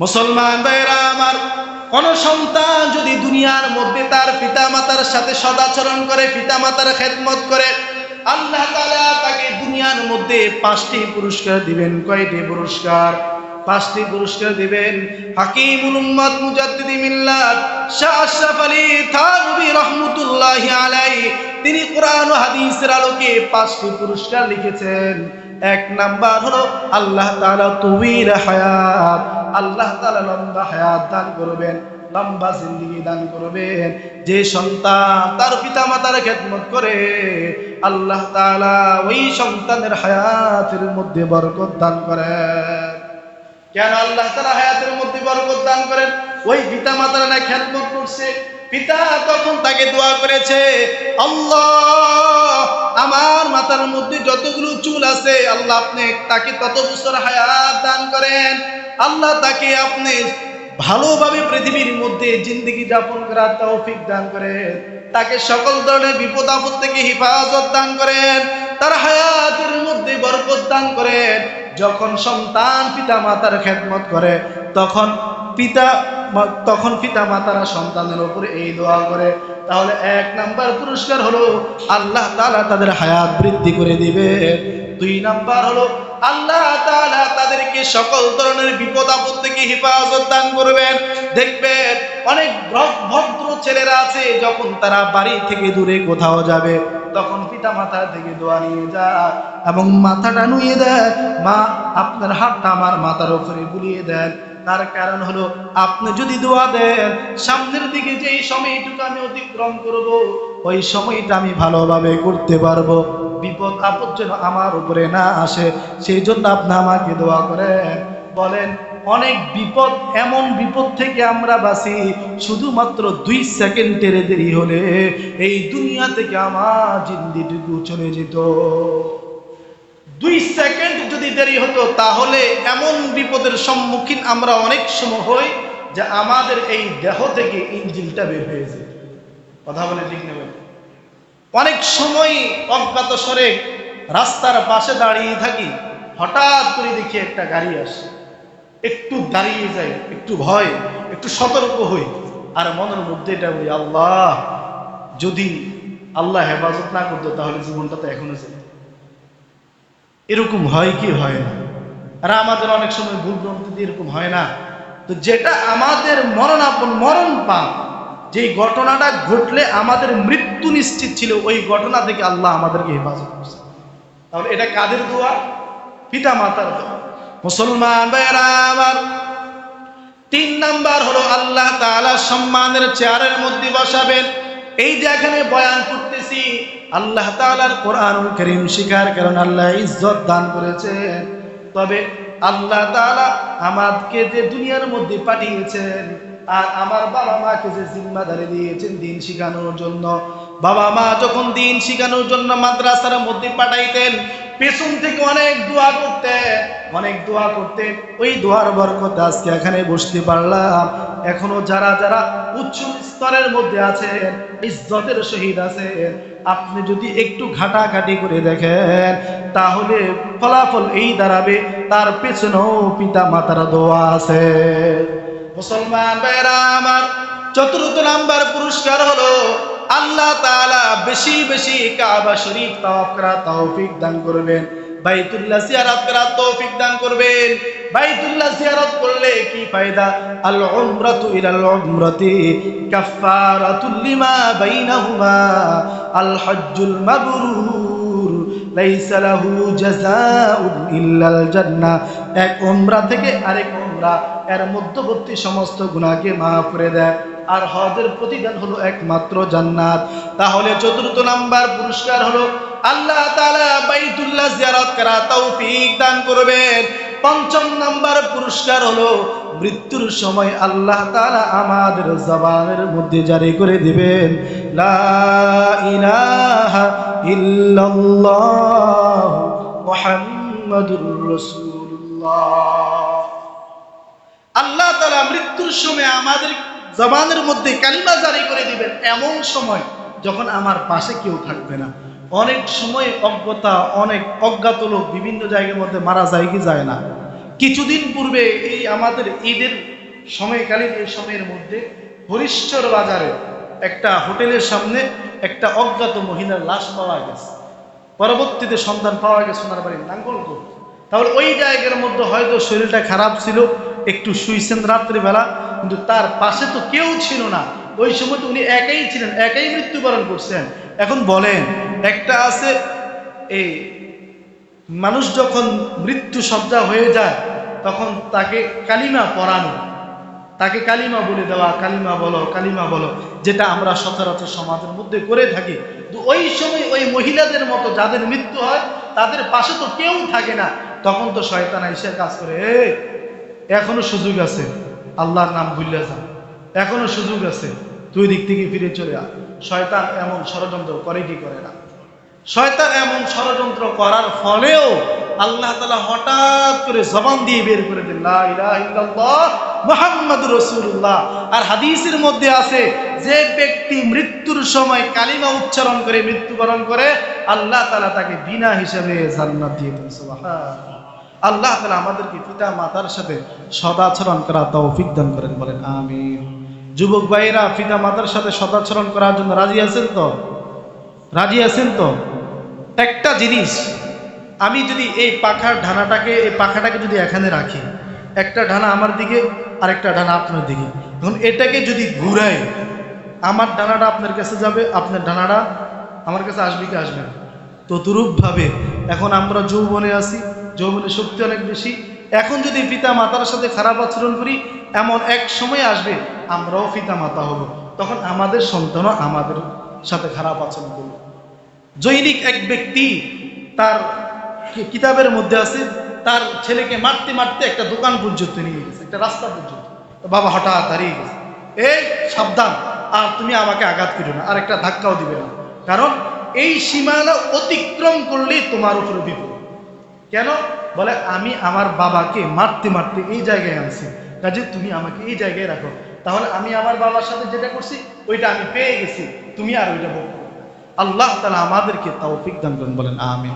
মুসলমান ভাইরা আমার, কোন সন্তান যদি দুনিয়ার মধ্যে তার পিতামাতার সাথে সদাচরণ করে, পিতামাতার খেদমত করে, আল্লাহ তাআলা তাকে দুনিয়ার মধ্যে 5টি পুরস্কার দিবেন। কয়টি পুরস্কার? 5টি পুরস্কার দিবেন। হাকিমুল উম্মাত মুজাদ্দিদি মিল্লাত শাহ আশরাফ আলী থানভী রাহমাতুল্লাহি আলাইহি তিনি কোরআন ও হাদিসের আলোকে 5টি পুরস্কার লিখেছেন। 1 নাম্বার হলো আল্লাহ তাআলা তুওয়িল হায়াত, আল্লাহ তাআলা লম্বা হায়াত দান করবেন, লম্বা জিন্দেগি দান করবেন। যে সন্তান তার পিতামাতার খেদমত করে, আল্লাহ তাআলা ওই সন্তানের হায়াতের মধ্যে বরকত দান করেন। কেন আল্লাহ তাআলা হায়াতের মধ্যে বরকত দান করেন? ওই পিতামাতার না খেদমত করছে, পিতা তখন তাকে দোয়া করেছে, আল্লাহ আমার মাথার মধ্যে যতগুলো চুল আছে, আল্লাহ আপনি তাকে তত বছর হায়াত দান করেন, আল্লাহ তাকে আপনি ভালোভাবে পৃথিবীর মধ্যে জিন্দেগি যাপন করার তৌফিক দান করেন, তাকে সকল ধরনের বিপদ আপদ থেকে হেফাজত দান করেন, তার হায়াতের মধ্যে বরকত দান করেন। যখন সন্তান পিতা মাতার খেদমত করে, তখন পিতা মাতারা সন্তানের উপরে এই দোয়া করে। তাহলে 1 নাম্বার পুরস্কার হলো আল্লাহ তাআলা তাদের হায়াত বৃদ্ধি করে দিবে। 2 নাম্বার হলো আল্লাহ তাআলা তাদেরকে সকল ধরনের বিপদ আপদ থেকে হেফাজত দান করবেন। দেখবেন অনেক ভদ্র ছেলেরা আছে, যখন তারা বাড়ি থেকে দূরে কোথাও যাবে, তখন পিতা মাতার থেকে দোয়া নিয়ে যায় এবং মাথাটা নুয়ে দেয়, মা আপনার হাতটা আমার মাথার উপরে বুলিয়ে দেন। তার কারণ হলো আপনি যদি দোয়া দেন, সামনের দিকে যেই সময়টুকু আমি অতিক্রম করব, ওই সময়টা আমি ভালোভাবে করতে পারবো, বিপদ আপদ যেন আমার উপরে না আসে, সেই জন্য আপনি আমাকে দোয়া করেন। বলেন অনেক বিপদ, এমন বিপদ থেকে আমরা বাঁচি শুধুমাত্র 2 সেকেন্ডের দেরি হলে এই দুনিয়া থেকে আমার জিন্দেগিটুকু চলে যেত। 2 সেকেন্ড যদি দেরি হতো, তাহলে এমন বিপদের সম্মুখীন আমরা অনেক সময় হই যে আমাদের এই দেহ থেকে ইঞ্জিনটা বের হয়ে যায়। কথা বলে ঠিক নেবেন। অনেক সময় অজ্ঞাত স্বরে রাস্তার পাশে দাঁড়িয়ে থাকি, হঠাৎ করে দেখি একটা গাড়ি আসে, একটু দাঁড়িয়ে যাই, একটু ভয়, একটু সতর্ক হই, আর মনের মধ্যে এটা বলি, আল্লাহ যদি আল্লাহ হেফাজত না করতো তাহলে জীবনটা তো এখনো যেত। এরকম হয় কি হয় না? আর আমাদের অনেক সময় ভুল ভ্রান্তি এরকম হয় না? তো যেটা আমাদের মরণ পাপ, যেই ঘটনাটা ঘটলে আমাদের মৃত্যু নিশ্চিত ছিল, ওই ঘটনা থেকে আল্লাহ আমাদেরকে হেফাজত করছে। তাহলে এটা কাদের দোয়া? পিতা মাতার দোয়া। মুসলমান ভাইরা আমার, 3 নাম্বার হলো আল্লাহ তাআলা সম্মানের চেয়ারের মধ্যে বসাবেন। এই যে এখানে বয়ান করতেছি, আল্লাহ তাআলার কোরআনুল কারীম শিখার কারণে আল্লাহ ইজ্জত দান করেছেন। তবে আল্লাহ তাআলা আমাদেরকে যে দুনিয়ার মধ্যে পাঠিয়েছেন, আর আমার বাবা মাকে যে জিম্মাদারি দিয়েছেন দ্বীন শিখানোর জন্য, বাবা মা যখন দ্বীন শিখানোর জন্য মাদ্রাসার মধ্যে পাঠাইতেন, পেছন থেকে অনেক দোয়া করতেন। ওই দোয়ার বরকতে আজকে এখানে বসতে পারলাম। এখনো যারা যারা উচ্চ স্তরের মধ্যে আছেন, ইজ্জতের সহিত আছেন, আপনি যদি একটু ঘাটাঘাটি করে দেখেন, তাহলে ফলাফল এই দাঁড়াবে তার পেছনেও পিতা মাতার দোয়া আছে। মুসলমান ভাইরা আমার, 4র্থ নাম্বার পুরস্কার হলো আল্লাহ তাআলা বেশি বেশি কাবা শরীফ তাওয়াফ করার তৌফিক দান করবেন, বাইতুল্লাহ জিয়ারত করার তৌফিক দান করবেন। বাইতুল্লাহ জিয়ারত করলে কি ফায়দা? আল উমরাতু ইলাল উমরাতি কাফফারাতুল লিমা বাইনাহুমা আল হজ্জুল মাবরুর লাইসা লাহু জাযাউন ইল্লাল জান্নাহ। এক উমরা থেকে আরেক উমরা, এর মধ্যবর্তী সমস্ত গুনাহকে মাফ করে দেয়, আর হজের প্রতিদান হলো একমাত্র জান্নাত। তাহলে 4র্থ নাম্বার পুরস্কার হলো আল্লাহ তাআলা বাইতুল্লাহ জিয়ারত করা তৌফিক দান করবেন। 5ম নাম্বার পুরস্কার হলো মৃত্যুর সময় আল্লাহ তাআলা আমাদের জবানের মধ্যে জারি করে দিবেন, লা ইলাহা ইল্লাল্লাহ মুহাম্মাদুর রাসূলুল্লাহ। আল্লাহ তাআলা মৃত্যুর সময় আমাদের জবানের মধ্যে কালিমা জারি করে দিবেন, এমন সময় যখন আমার পাশে কেউ থাকবে না। অনেক সময় অজ্ঞাত লোক বিভিন্ন জায়গার মধ্যে মারা যায় কি যায় না? কিছুদিন পূর্বে এই আমাদের ঈদের সময়কালীন এই সময়ের মধ্যে হরিশ্চর বাজারে একটা হোটেলের সামনে একটা অজ্ঞাত মহিলার লাশ পাওয়া গেছে। পরবর্তীতে সন্ধান পাওয়া গেছে ওনার বাড়ির নাঙ্গলকোট। তাহলে ওই জায়গার মধ্যে হয়তো শরীরটা খারাপ ছিল, একটু শুইছেন রাত্রিবেলা, কিন্তু তার পাশে তো কেউ ছিল না। ওই সময় তো উনি একাই ছিলেন, একাই মৃত্যুবরণ করছেন। এখন বলেন, একটা আছে এই মানুষ যখন মৃত্যু সজ্জা হয়ে যায় তখন তাকে কালিমা পড়ানো, তাকে কালিমা বলে দেওয়া, কালিমা বলো, যেটা আমরা সচরাচর সমাজের মধ্যে করে থাকি। তো ওই সময় ওই মহিলাদের মতো যাদের মৃত্যু হয় তাদের পাশে তো কেউ থাকে না, তখন তো শয়তান এসে কাজ করে, এখনো সুযোগ আছে, আল্লাহর নাম ভুলে যা, এখনো সুযোগ আছে, তুই দিক থেকে ফিরে চলে আয়। শয়তান এমন ষড়যন্ত্র করে কি করে না? শয়তান এমন ষড়যন্ত্র করার ফলেও আল্লাহ তাআলা হঠাৎ করে জবান দিয়ে বের করে দেন, লা ইলাহা ইল্লাল্লাহ মুহাম্মাদুর রাসূলুল্লাহ। আর হাদিসের মধ্যে আছে, যে ব্যক্তি মৃত্যুর সময় কালিমা উচ্চারণ করে মৃত্যুবরণ করে, আল্লাহ তাআলা তাকে বিনা হিসাবে জান্নাত দিয়ে দেন। সুবহানাল্লাহ। আল্লাহ তাআলা আমাদেরকে পিতা মাতার সাথে সদাচরণ করা তৌফিক দান করেন, বলেন আমিন। যুবক ভাইয়েরা, পিতা মাতার সাথে সদাচরণ করার জন্য রাজি আছেন তো? রাজি আছেন তো? একটা জিনিস, আমি যদি এই পাখাটাকে যদি এখানে রাখি, একটা ডানা আমার দিকে আর একটা ডানা আপনার দিকে, এখন এটাকে যদি ঘুরাই, আমার ডানাটা আপনার কাছে যাবে, আপনার ডানাটা আমার কাছে আসবে কি আসবে না? তদ্রূপভাবে এখন আমরা যৌবনে আছি, যৌবনের শক্তি অনেক বেশি। এখন যদি পিতা মাতার সাথে খারাপ আচরণ করি, এমন এক সময় আসবে আমরাও পিতা মাতা হব, তখন আমাদের সন্তানও আমাদের সাথে খারাপ আচরণ করবে। জৈনিক এক ব্যক্তি, তার কিতাবের মধ্যে আছে, তার ছেলেকে মারতে মারতে একটা দোকান পর্যন্ত নিয়ে গেছে, একটা রাস্তা পর্যন্ত। বাবা হঠাৎ দাঁড়িয়ে গেছে, এই সাবধান, আর তুমি আমাকে আঘাত করো না, আর একটা ধাক্কাও দিবে না, কারণ এই সীমানা অতিক্রম করলেই তোমার উপরে বিপদ। কেন? বলে, আমি আমার বাবাকে মারতে মারতে এই জায়গায় আনছি, কাজে তুমি আমাকে এই জায়গায় রাখো, তাহলে আমি আমার বাবার সাথে যেটা করছি ওইটা আমি পেয়ে গেছি, তুমি আর ওইটা ভোগ করো। আল্লাহ তাআলা আমাদেরকে তৌফিক দান করেন, বলেন আমিন।